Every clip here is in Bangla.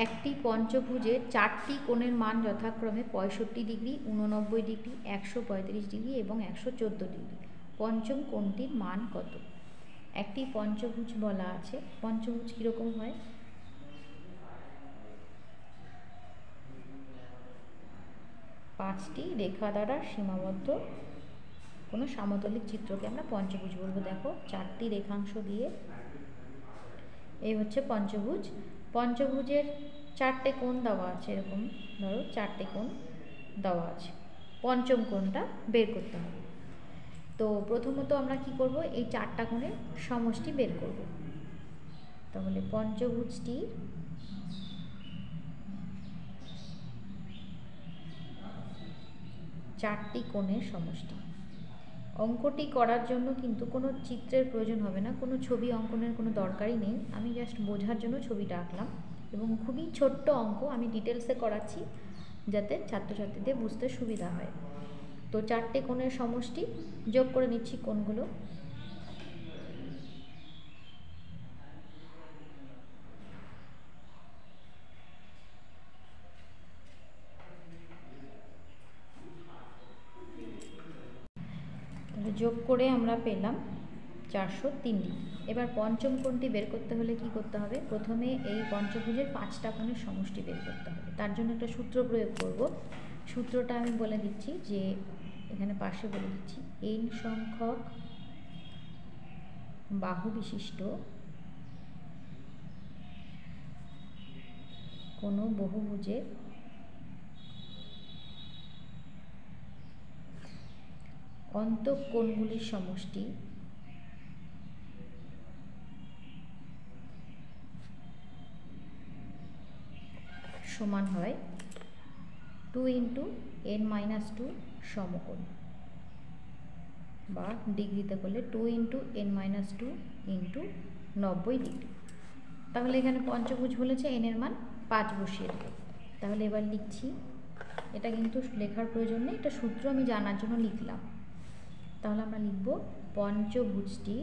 একটি পঞ্চভুজের চারটি কোণের মান যথাক্রমে 65 ডিগ্রি, 89 ডিগ্রি, 135 ডিগ্রি এবং 114 ডিগ্রি। পঞ্চম কোণটির মান কত? একটি পঞ্চভুজ বলা আছে। পঞ্চভুজ কীরকম হয়? পাঁচটি রেখা দ্বারা সীমাবদ্ধ কোনো সমতলিক চিত্রকে আমরা পঞ্চভুজ বলবো। দেখো, চারটি রেখাংশ দিয়ে এই হচ্ছে পঞ্চভুজ। পঞ্চভুজের চারটে কোণ দেওয়া আছে, এরকম ধরো চারটে কোণ দেওয়া আছে, পঞ্চম কোণটা বের করতে হবে। তো প্রথমত আমরা কি করব, এই চারটা কোণের সমষ্টি বের করব। তাহলে পঞ্চভুজটি চারটি কোণের সমষ্টি। অঙ্কটি করার জন্য কিন্তু কোনো চিত্রের প্রয়োজন হবে না, কোনো ছবি অঙ্কনের কোনো দরকারই নেই। আমি জাস্ট বোঝার জন্য ছবিটা আঁকলাম এবং খুবই ছোট্ট অঙ্ক, আমি ডিটেলসে করাচ্ছি যাতে ছাত্রছাত্রীদের বুঝতে সুবিধা হয়। তো চারটে কোণের সমষ্টি যোগ করে নিচ্ছি কোণগুলো। যোগ করে আমরা পেলাম 403 ডিগ্রি। এবার পঞ্চম কোণটি বের করতে হলে কি করতে হবে? প্রথমে এই পঞ্চভুজের পাঁচটা কোণের সমষ্টি বের করতে হবে। তার জন্য একটা সূত্র প্রয়োগ করব। সূত্রটা আমি বলে দিচ্ছি, যে এখানে পাশে বলে দিচ্ছি, n সংখ্যক বাহু বিশিষ্ট কোনো বহুভুজের অন্তঃকোণগুলির সমষ্টি সমান হয় 2 × n-2 সমকোণ, বা ডিগ্রিতে করলে 2 × n-2 × 90 ডিগ্রি। তাহলে এখানে পঞ্চভুজ বলেছে, n এর মান 5 বসিয়ে দেবো। তাহলে এবার লিখছি, এটা কিন্তু লেখার প্রয়োজন নেই, এটা সূত্র আমি জানার জন্য লিখলাম। তাহলে আমরা লিখব পঞ্চভুজটি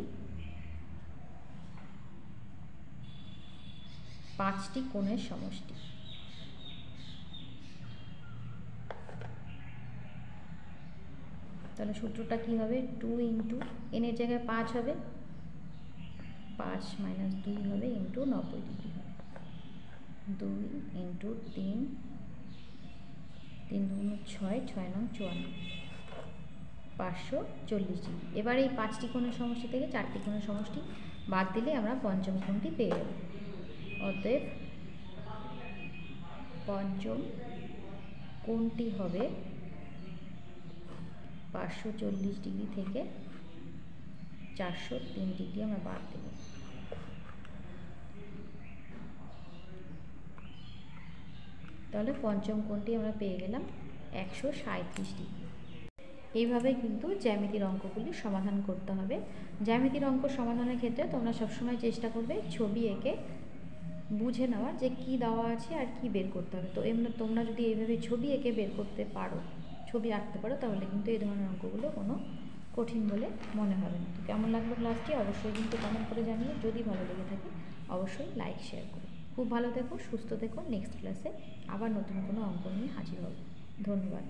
পাঁচটি কোণের সমষ্টি। তাহলে সূত্রটা কি হবে? 2 × n এর জায়গায় 5 হবে, 5 - 2 হবে, ইন্টু 90 ডিগ্রি হবে। 2 × 3, 3 × 6, 6 × 54, 540 ডিগ্রি। এবার এই পাঁচটি কোণের সমষ্টি থেকে চারটি কোণের সমষ্টি বাদ দিলে আমরা পঞ্চম কোণটি পেয়ে যাব। অতএব পঞ্চম কোণটি হবে 540 ডিগ্রি থেকে 403 ডিগ্রি আমরা বাদ দেব। তাহলে পঞ্চম কোণটি আমরা পেয়ে গেলাম 137 ডিগ্রি। এইভাবে কিন্তু জ্যামিতির অঙ্কগুলি সমাধান করতে হবে। জ্যামিতির অঙ্ক সমাধানের ক্ষেত্রে তোমরা সবসময় চেষ্টা করবে ছবি এঁকে বুঝে নেওয়ার, যে কী দেওয়া আছে আর কি বের করতে হবে। তো এমনি তোমরা যদি এইভাবে ছবি এঁকে বের করতে পারো, ছবি আঁকতে পারো, তাহলে কিন্তু এই ধরনের অঙ্কগুলো কোনো কঠিন বলে মনে হবে না। তো কেমন লাগলো ক্লাসটি অবশ্যই কিন্তু কমেন্ট করে জানিয়ে, যদি ভালো লেগে থাকে অবশ্যই লাইক শেয়ার করো। খুব ভালো থেকো, সুস্থ থেকো। নেক্সট ক্লাসে আবার নতুন কোনো অঙ্ক নিয়ে হাজির হব। ধন্যবাদ।